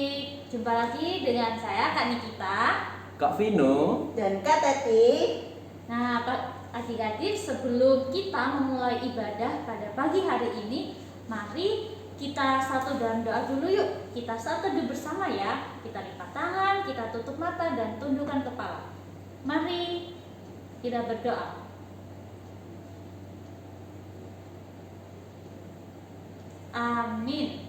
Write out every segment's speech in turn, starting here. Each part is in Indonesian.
adik-adik, jumpa lagi dengan saya Kak Nikita, Kak Vino, dan Kak Tati. Nah adik-adik, sebelum kita memulai ibadah pada pagi hari ini, mari kita satu dalam doa dulu yuk. Kita satu teduh bersama ya. Kita lipat tangan, kita tutup mata dan tundukkan kepala. Mari kita berdoa. Amin.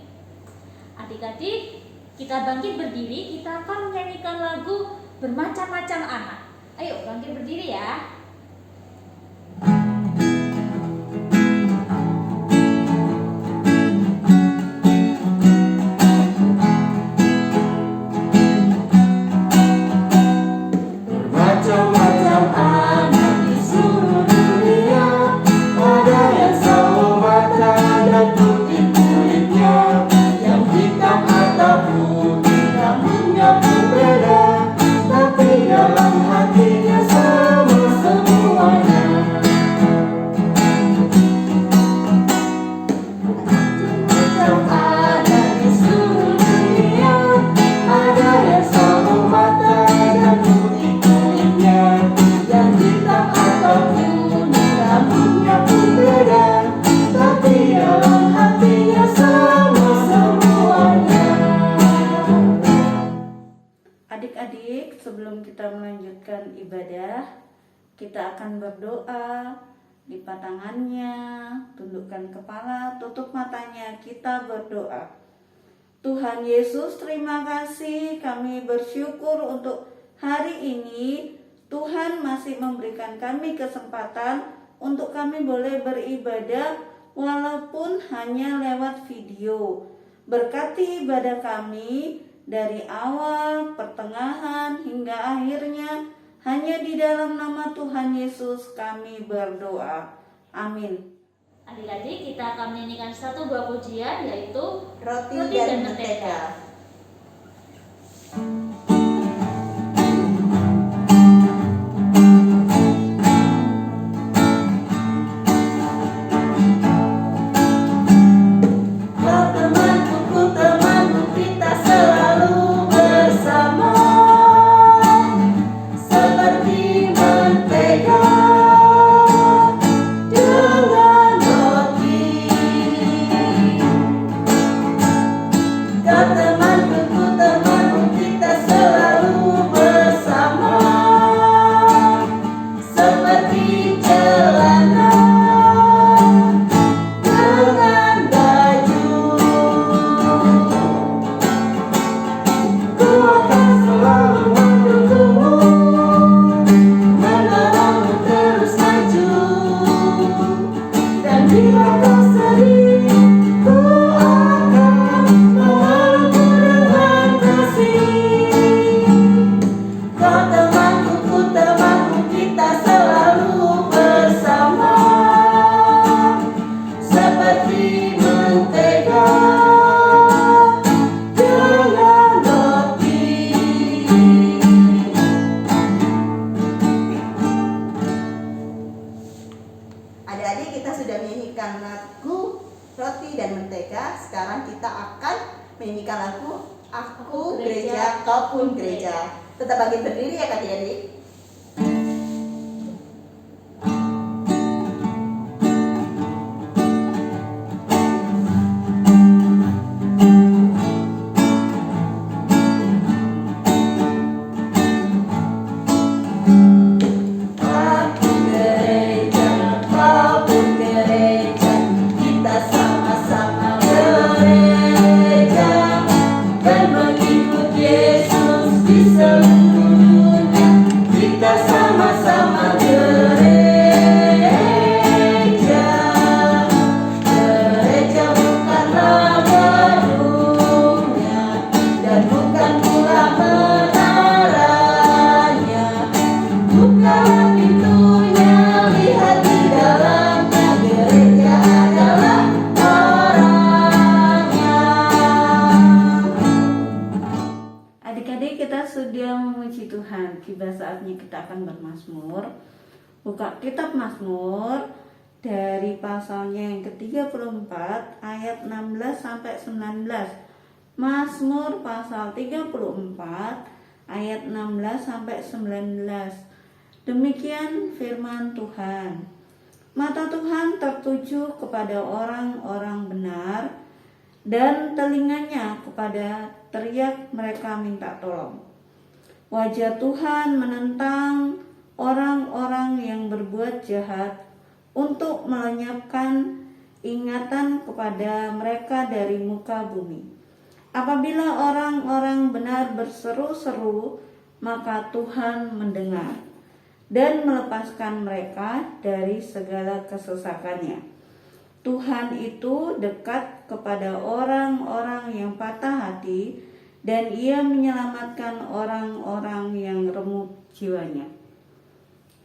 Adik-adik, kita bangkit berdiri, kita akan menyanyikan lagu Bermacam-macam Anak. Ayo bangkit berdiri ya. bermacam-macam anak di seluruh dunia, ada yang sawo mata dan putih kulitnya, yang hitam atau putih rambutnya berbeda, tapi dalam hatinya sama semuanya. Bermacam-macam anak di seluruh dunia, ada yang sawo mata dan putih kulitnya, yang hitam atau kuning rambutnya pun beda, tapi dalam hatinya sama semuanya. Adik-adik, sebelum kita melanjutkan ibadah, kita akan berdoa. Lipat tangannya, tundukkan kepala, tutup matanya, kita berdoa. Tuhan Yesus, terima kasih, kami bersyukur untuk hari ini. Tuhan masih memberikan kami kesempatan untuk kami boleh beribadah walaupun hanya lewat video. Berkati ibadah kami dari awal, pertengahan, hingga akhirnya. Hanya di dalam nama Tuhan Yesus kami berdoa. Amin. Adik-adik, kita akan menyanyikan satu buah pujian, yaitu Roti dan Mentega. Kau temanku, ku temanmu, kita selalu bersama, seperti mentega dengan roti. Kau temanku, ku temanmu, kita selalu bersama, seperti celana dengan baju. Ku akan selalu mendukungmu, menolongmu terus maju. Dan bila kau sedih, ku akan memelukmu dengan kasih. Kau temanku, ku temanmu, kita selalu bersama, seperti mentega dengan roti. Adik-adik, kita sudah menyanyikan lagu Roti dan Mentega. Sekarang kita akan menyanyikan lagu Aku Gereja, Kau Pun Gereja. Tetap bangkit berdiri ya adik-adik. Aku gereja, kau pun gereja, kita sama-sama gereja dan mengikut Yesus di seluruh dunia. Kita sama-sama gereja. Gereja bukanlah gedungnya dan bukan pula menaranya. Bukalah pintunya, lihat di dalamnya, gereja adalah orangnya. Adik-adik, kita sudah memuji Tuhan. Tiba saatnya kita akan bermazmur. Buka kitab Mazmur dari pasalnya yang ke-34 ayat 16 sampai 19. Mazmur pasal 34 ayat 16 sampai 19. Demikian firman Tuhan. Mata Tuhan tertuju kepada orang-orang benar dan telinganya kepada teriak mereka minta tolong. Wajah Tuhan menentang orang-orang yang berbuat jahat untuk melenyapkan ingatan kepada mereka dari muka bumi. Apabila orang-orang benar berseru-seru, maka Tuhan mendengar dan melepaskan mereka dari segala kesesakannya. Tuhan itu dekat kepada orang-orang yang patah hati dan Ia menyelamatkan orang-orang yang remuk jiwanya.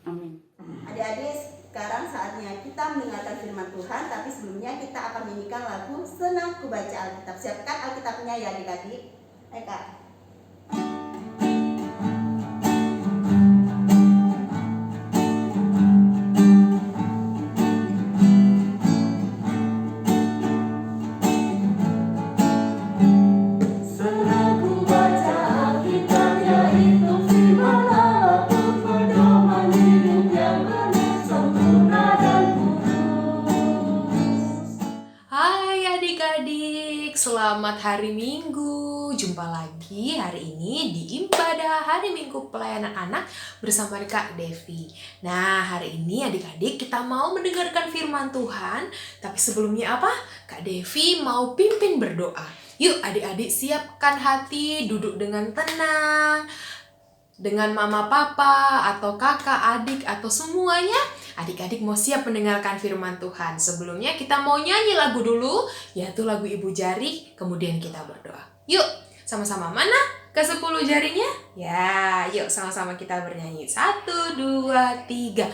Amin. Adik-adik, sekarang saatnya kita mendengarkan firman Tuhan, tapi sebelumnya kita akan menyanyikan lagu Senang Ku Baca Alkitab. Siapkan Alkitabnya ya adik-adik. Ayo Kak. Senang ku baca Alkitab, yaitu firman Allah, pedoman hidup yang benar, sempurna dan kudus. Hai adik-adik, selamat hari Minggu. Jumpa lagi hari ini di Ibadah Hari Minggu Pelayanan Anak bersama Kak Devi. Nah, hari ini adik-adik kita mau mendengarkan firman Tuhan. Tapi sebelumnya apa? Kak Devi mau pimpin berdoa. Yuk adik-adik siapkan hati, duduk dengan tenang. Dengan mama, papa, atau kakak, adik, atau semuanya, adik-adik mau siap mendengarkan firman Tuhan. Sebelumnya kita mau nyanyi lagu dulu, yaitu lagu Ibu Jari, kemudian kita berdoa. Yuk, sama-sama mana? Ke-10 jarinya? Ya, yuk sama-sama kita bernyanyi. 1, 2, 3.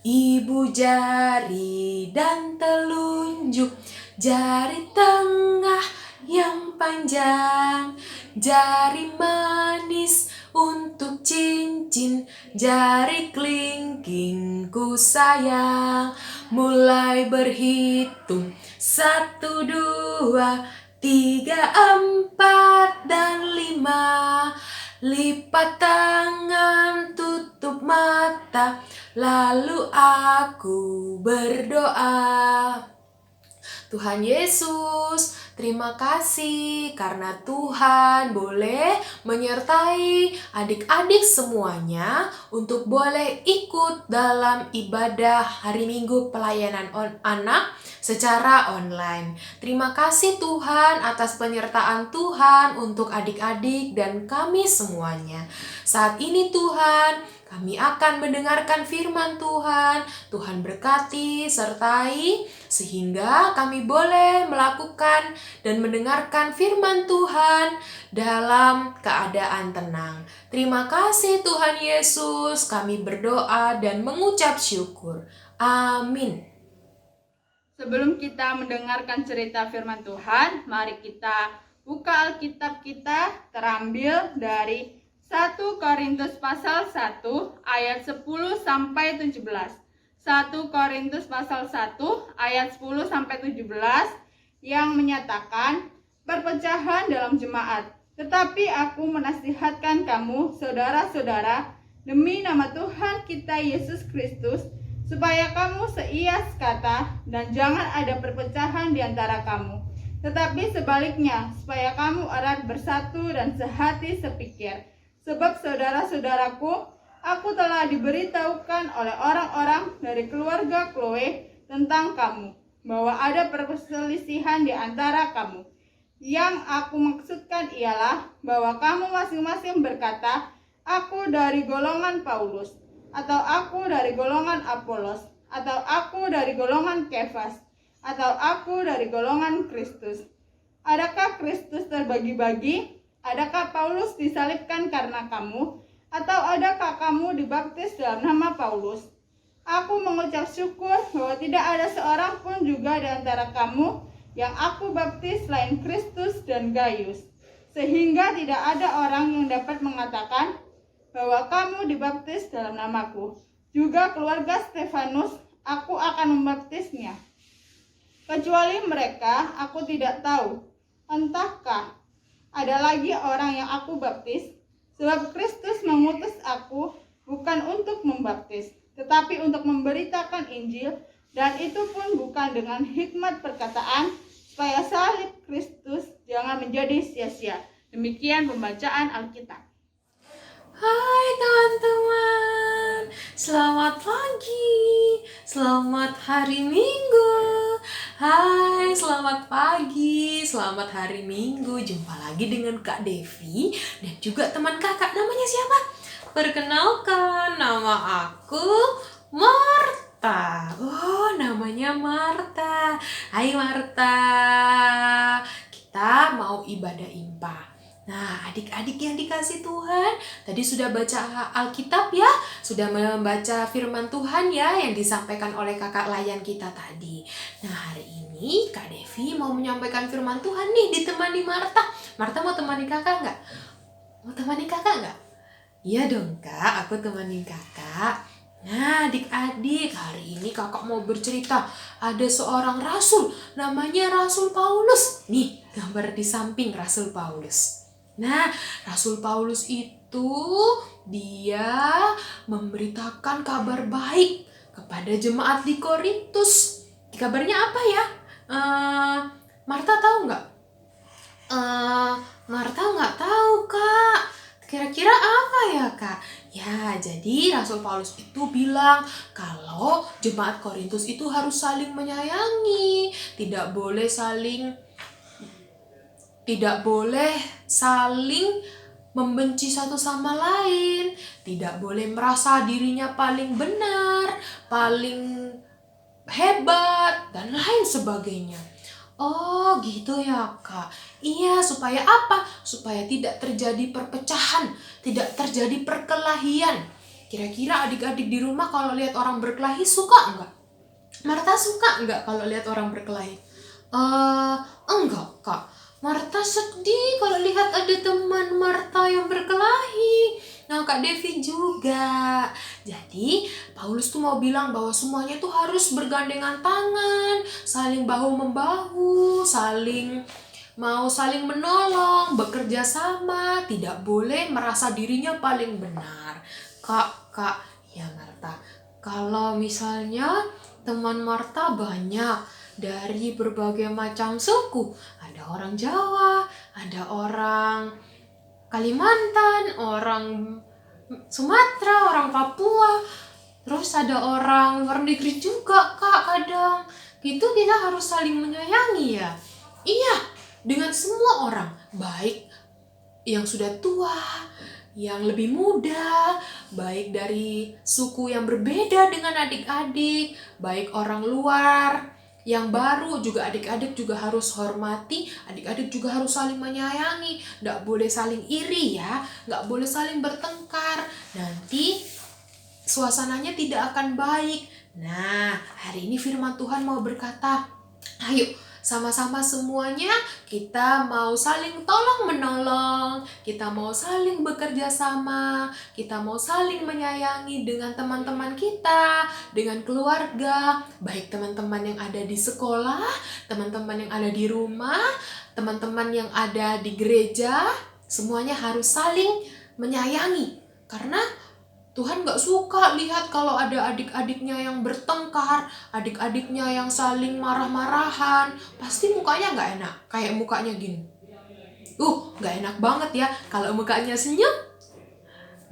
Ibu jari dan telunjuk, jari tengah yang panjang, jari manis untuk cincin, jari kelingking ku sayang. Mulai berhitung 1, 2, 3, 4, dan 5. Lipat tangan, tutup mata, lalu aku berdoa. Tuhan Yesus, terima kasih karena Tuhan boleh menyertai adik-adik semuanya untuk boleh ikut dalam ibadah hari Minggu pelayanan anak secara online. Terima kasih Tuhan atas penyertaan Tuhan untuk adik-adik dan kami semuanya. Saat ini Tuhan, kami akan mendengarkan firman Tuhan. Tuhan berkati, sertai, sehingga kami boleh melakukan dan mendengarkan firman Tuhan dalam keadaan tenang. Terima kasih Tuhan Yesus, kami berdoa dan mengucap syukur. Amin. Sebelum kita mendengarkan cerita firman Tuhan, mari kita buka Alkitab kita terambil dari 1 Korintus pasal 1 ayat 10 sampai 17. 1 Korintus pasal 1 ayat 10 sampai 17 yang menyatakan perpecahan dalam jemaat. Tetapi aku menasihatkan kamu, saudara-saudara, demi nama Tuhan kita Yesus Kristus, supaya kamu seias kata dan jangan ada perpecahan di antara kamu. Tetapi sebaliknya, supaya kamu erat bersatu dan sehati sepikir. Sebab saudara-saudaraku, aku telah diberitahukan oleh orang-orang dari keluarga Chloe tentang kamu, bahwa ada perselisihan di antara kamu. Yang aku maksudkan ialah bahwa kamu masing-masing berkata, aku dari golongan Paulus, atau aku dari golongan Apolos, atau aku dari golongan Kefas, atau aku dari golongan Kristus. Adakah Kristus terbagi-bagi? Adakah Paulus disalibkan karena kamu? Atau adakah kamu dibaptis dalam nama Paulus? Aku mengucap syukur bahwa tidak ada seorang pun juga di antara kamu yang aku baptis selain Kristus dan Gaius. Sehingga tidak ada orang yang dapat mengatakan bahwa kamu dibaptis dalam namaku. Juga keluarga Stefanus, aku akan membaptisnya. Kecuali mereka, aku tidak tahu. Entahkah ada lagi orang yang aku baptis, sebab Kristus mengutus aku bukan untuk membaptis, tetapi untuk memberitakan Injil, dan itu pun bukan dengan hikmat perkataan, supaya salib Kristus jangan menjadi sia-sia. Demikian pembacaan Alkitab. Hai teman-teman, selamat pagi, selamat hari Minggu. Hai, selamat pagi, selamat hari Minggu. Jumpa lagi dengan Kak Devi dan juga teman kakak. Namanya siapa? Perkenalkan, nama aku Marta. Oh, namanya Marta. Hai Marta, kita mau ibadah impa. Nah, adik-adik yang dikasih Tuhan, tadi sudah baca Alkitab ya, sudah membaca firman Tuhan ya yang disampaikan oleh kakak layan kita tadi. Nah, hari ini Kak Devi mau menyampaikan firman Tuhan nih, ditemani Marta. Marta mau temani kakak nggak? Mau temani kakak nggak? Iya dong Kak, aku temani kakak. Nah, adik-adik, hari ini kakak mau bercerita. Ada seorang rasul, namanya Rasul Paulus. Nih, gambar di samping Rasul Paulus. Nah, Rasul Paulus itu dia memberitakan kabar baik kepada jemaat di Korintus. Kabarnya apa ya? Marta tahu nggak? Marta nggak tahu, Kak. Kira-kira apa ya, Kak? Ya, jadi Rasul Paulus itu bilang kalau jemaat Korintus itu harus saling menyayangi, tidak boleh saling membenci satu sama lain, tidak boleh merasa dirinya paling benar, paling hebat, dan lain sebagainya. Oh gitu ya Kak. Iya, supaya apa? Supaya tidak terjadi perpecahan, tidak terjadi perkelahian. Kira-kira adik-adik di rumah kalau lihat orang berkelahi suka enggak? Marta suka enggak kalau lihat orang berkelahi? Enggak Kak. Marta sedih kalau lihat ada teman Marta yang berkelahi. Nah, Kak Devi juga. Jadi, Paulus tuh mau bilang bahwa semuanya tuh harus bergandengan tangan, saling bahu-membahu, saling menolong, bekerja sama, tidak boleh merasa dirinya paling benar. Kak, ya Marta, kalau misalnya teman Marta banyak, dari berbagai macam suku. Ada orang Jawa, ada orang Kalimantan, orang Sumatera, orang Papua, terus ada orang luar negeri juga Kak kadang. Gitu kita harus saling menyayangi ya. Iya, dengan semua orang, baik yang sudah tua, yang lebih muda, baik dari suku yang berbeda dengan adik-adik, baik orang luar, yang baru juga adik-adik juga harus hormati, adik-adik juga harus saling menyayangi, nggak boleh saling iri ya, nggak boleh saling bertengkar, nanti suasananya tidak akan baik. Nah, hari ini firman Tuhan mau berkata, ayo sama-sama semuanya kita mau saling tolong-menolong, kita mau saling bekerja sama, kita mau saling menyayangi dengan teman-teman kita, dengan keluarga, baik teman-teman yang ada di sekolah, teman-teman yang ada di rumah, teman-teman yang ada di gereja, semuanya harus saling menyayangi. Karena Tuhan gak suka lihat kalau ada adik-adiknya yang bertengkar, adik-adiknya yang saling marah-marahan. Pasti mukanya gak enak, kayak mukanya gini. Gak enak banget ya kalau mukanya senyum.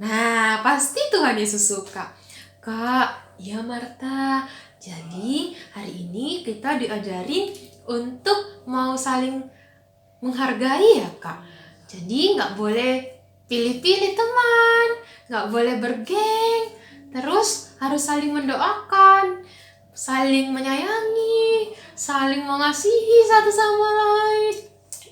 Nah, pasti Tuhan Yesus suka. Kak, ya Marta, jadi hari ini kita diajarin untuk mau saling menghargai ya Kak. Jadi gak boleh pilih-pilih teman, gak boleh bergeng, terus harus saling mendoakan, saling menyayangi, saling mengasihi satu sama lain.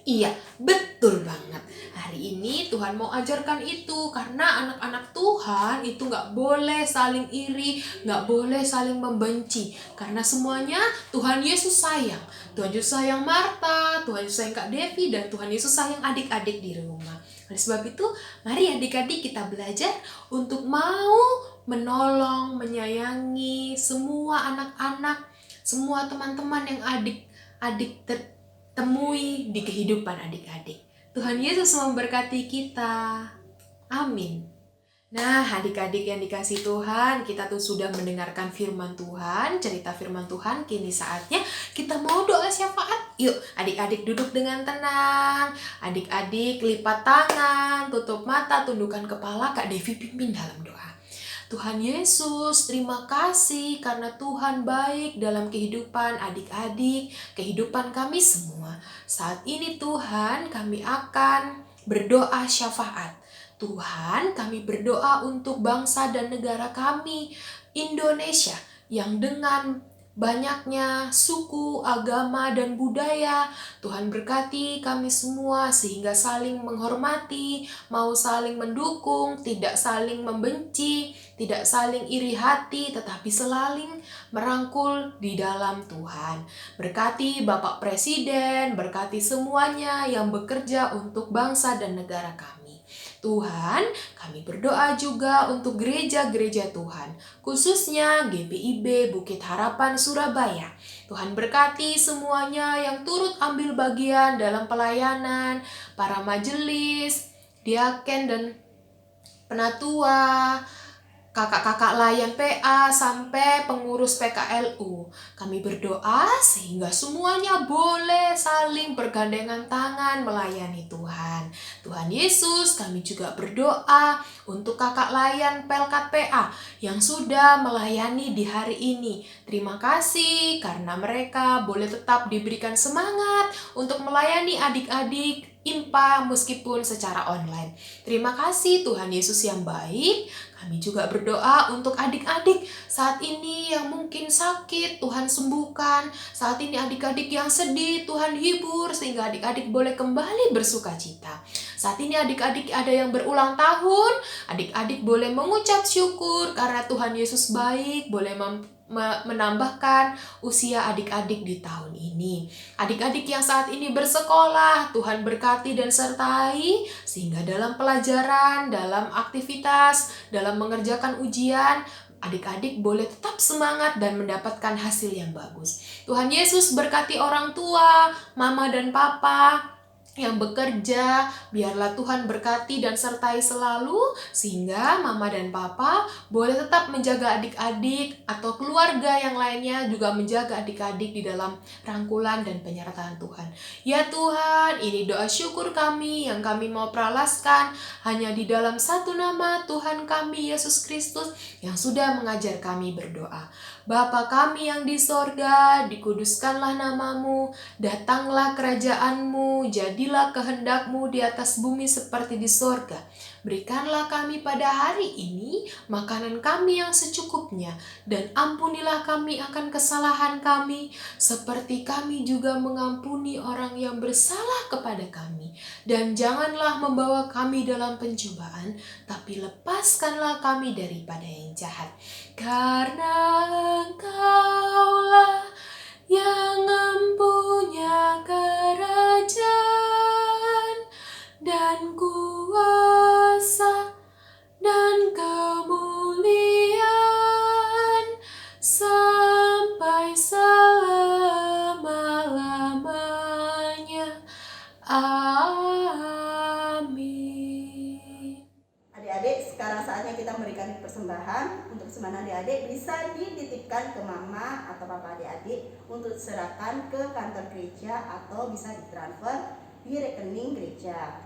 Iya, betul banget. Hari ini Tuhan mau ajarkan itu, karena anak-anak Tuhan itu gak boleh saling iri, gak boleh saling membenci, karena semuanya Tuhan Yesus sayang. Tuhan Yesus sayang Marta, Tuhan Yesus sayang Kak Devi, dan Tuhan Yesus sayang adik-adik di rumah. Oleh sebab itu, mari adik-adik kita belajar untuk mau menolong, menyayangi semua anak-anak, semua teman-teman yang adik-adik temui di kehidupan adik-adik. Tuhan Yesus memberkati kita. Amin. Nah, adik-adik yang dikasih Tuhan, kita tuh sudah mendengarkan firman Tuhan, cerita firman Tuhan. Kini saatnya kita mau doa syafaat. Yuk, adik-adik duduk dengan tenang. Adik-adik lipat tangan, tutup mata, tundukkan kepala. Kak Devi pimpin dalam doa. Tuhan Yesus, terima kasih karena Tuhan baik dalam kehidupan adik-adik, kehidupan kami semua. Saat ini Tuhan, kami akan berdoa syafaat. Tuhan, kami berdoa untuk bangsa dan negara kami, Indonesia, yang dengan banyaknya suku, agama, dan budaya. Tuhan berkati kami semua sehingga saling menghormati, mau saling mendukung, tidak saling membenci, tidak saling iri hati, tetapi saling merangkul di dalam Tuhan. Berkati Bapak Presiden, berkati semuanya yang bekerja untuk bangsa dan negara kami. Tuhan, kami berdoa juga untuk gereja-gereja Tuhan, khususnya GPIB Bukit Harapan Surabaya. Tuhan berkati semuanya yang turut ambil bagian dalam pelayanan, para majelis, diaken dan penatua, kakak-kakak layan PA sampai pengurus PKLU. Kami berdoa sehingga semuanya boleh saling bergandengan tangan melayani Tuhan. Tuhan Yesus, kami juga berdoa untuk kakak layan Pelkat PA yang sudah melayani di hari ini. Terima kasih karena mereka boleh tetap diberikan semangat untuk melayani adik-adik IMPA meskipun secara online. Terima kasih Tuhan Yesus yang baik. Kami juga berdoa untuk adik-adik saat ini yang mungkin sakit, Tuhan sembuhkan. Saat ini adik-adik yang sedih, Tuhan hibur sehingga adik-adik boleh kembali bersuka cita. Saat ini adik-adik ada yang berulang tahun, adik-adik boleh mengucap syukur karena Tuhan Yesus baik, boleh menambahkan usia adik-adik di tahun ini. Adik-adik yang saat ini bersekolah, Tuhan berkati dan sertai sehingga dalam pelajaran, dalam aktivitas, dalam mengerjakan ujian, adik-adik boleh tetap semangat dan mendapatkan hasil yang bagus. Tuhan Yesus berkati orang tua, mama dan papa yang bekerja, biarlah Tuhan berkati dan sertai selalu sehingga mama dan papa boleh tetap menjaga adik-adik atau keluarga yang lainnya juga menjaga adik-adik di dalam rangkulan dan penyertaan Tuhan. Ya Tuhan, ini doa syukur kami yang kami mau peralaskan hanya di dalam satu nama Tuhan kami Yesus Kristus yang sudah mengajar kami berdoa. Bapa kami yang di sorga, dikuduskanlah namamu, datanglah kerajaanmu, jadilah kehendakmu di atas bumi seperti di sorga. Berikanlah kami pada hari ini makanan kami yang secukupnya, dan ampunilah kami akan kesalahan kami, seperti kami juga mengampuni orang yang bersalah kepada kami. Dan janganlah membawa kami dalam pencobaan, tapi lepaskanlah kami daripada yang jahat. Karena Engkaulah yang mempunyai kerajaan dan kuasa dan kemuliaan sampai selama-lamanya. Amin. Adik-adik, sekarang saatnya kita memberikan persembahan. Untuk persembahan adik-adik bisa dititipkan ke mama atau papa adik-adik untuk serahkan ke kantor gereja atau bisa ditransfer di rekening gereja.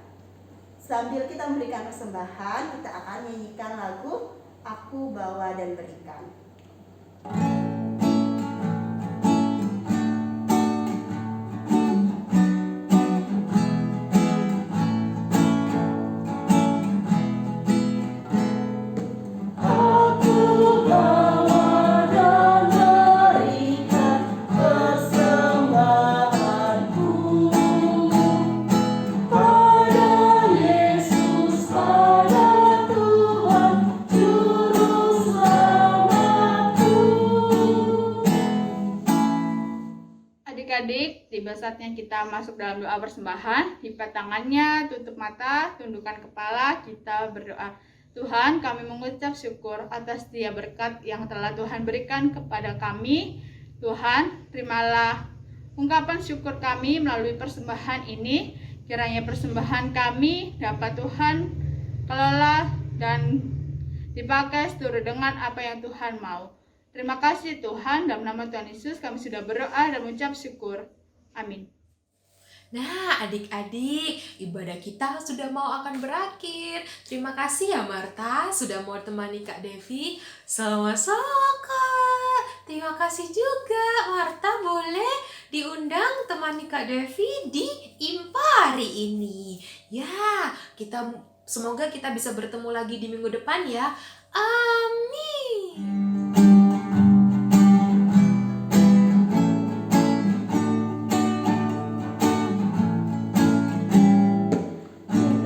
Sambil kita memberikan persembahan, kita akan nyanyikan lagu Aku Bawa dan Berikan. Adik-adik, tiba saatnya kita masuk dalam doa persembahan. Lipat tangannya, tutup mata, tundukkan kepala, kita berdoa. Tuhan, kami mengucap syukur atas setiap berkat yang telah Tuhan berikan kepada kami. Tuhan, terimalah ungkapan syukur kami melalui persembahan ini. Kiranya persembahan kami dapat Tuhan kelola dan dipakai seturut dengan apa yang Tuhan mau. Terima kasih Tuhan, dalam nama Tuhan Yesus kami sudah berdoa dan mengucap syukur. Amin. Nah, adik-adik, ibadah kita sudah mau akan berakhir. Terima kasih ya Marta sudah mau temani Kak Devi. Sama-sama Kak. Terima kasih juga Marta boleh diundang temani Kak Devi di IMPA hari ini. Ya, semoga kita bisa bertemu lagi di minggu depan ya. Amin.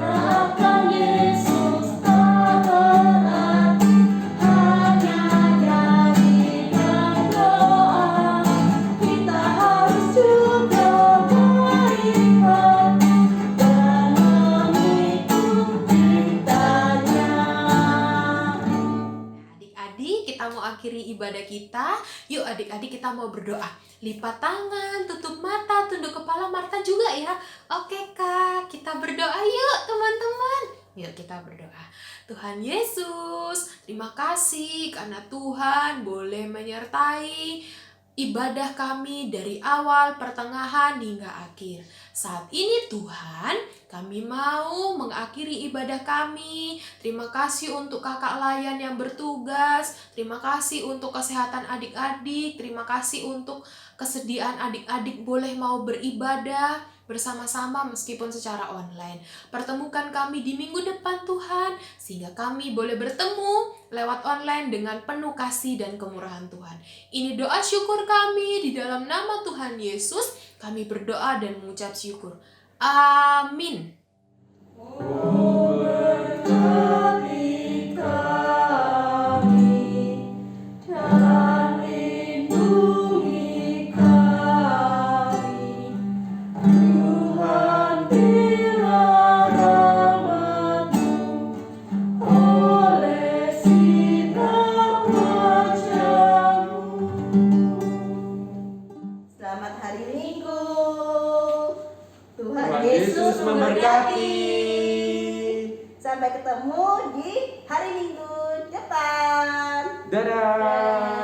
Akan Yesus tak berarti hanya jadikan doa. Kita harus juga beriman dan mengikuti tanya. Adik-adik, kita mau akhiri ibadah kita. Yuk adik-adik, kita mau berdoa. Lipat tangan, tutup mata, tunduk kepala. Marta juga ya. Oke Kak, kita berdoa yuk teman-teman. Yuk kita berdoa. Tuhan Yesus, terima kasih karena Tuhan boleh menyertai ibadah kami dari awal, pertengahan, hingga akhir. Saat ini Tuhan, kami mau mengakhiri ibadah kami. Terima kasih untuk kakak layan yang bertugas. Terima kasih untuk kesehatan adik-adik. Terima kasih untuk kesediaan adik-adik boleh mau beribadah bersama-sama meskipun secara online. Pertemukan kami di minggu depan Tuhan, sehingga kami boleh bertemu lewat online dengan penuh kasih dan kemurahan Tuhan. Ini doa syukur kami di dalam nama Tuhan Yesus. Kami berdoa dan mengucap syukur. Amin. Berkati kami dan lindungi kami, Tuhan, bila rahmat-Mu oleh sinar wajah-Mu. Selamat hari Minggu. Tuhan Tuhan Yesus Yesus memberkati. Sampai ketemu di hari Minggu depan. Dadah.